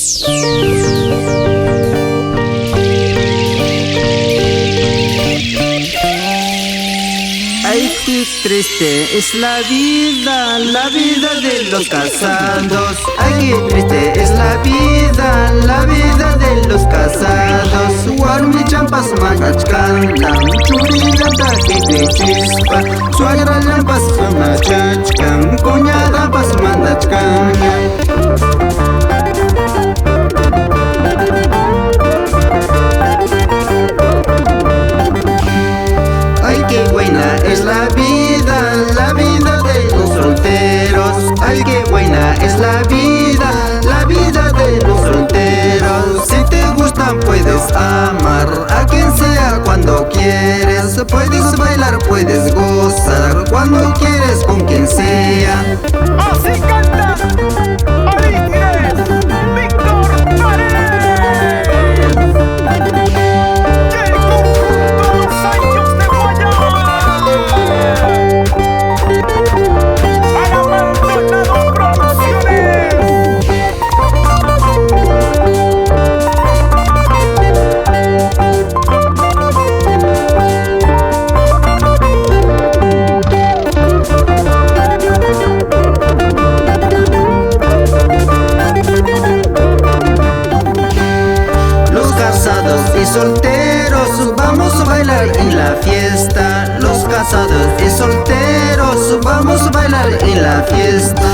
Ay, qué triste es la vida de los casados. Ay, qué triste es la vida de los casados. Warmi champas manachkanta, churiganta que chispa. Suegra lampas manachachkan, cuñada pas mandachkan. Ay, qué buena es la vida de los solteros. Ay, qué buena es la vida de los solteros. Si te gustan puedes amar a quien sea cuando quieres. Puedes bailar, puedes gozar cuando quieres con quien sea. Así canta Alicia Víctor Paredes. El conjunto Los Años de Guayana. Abandonado Producciones. Los casados y solteros vamos a bailar en la fiesta. Los casados y solteros vamos a bailar en la fiesta.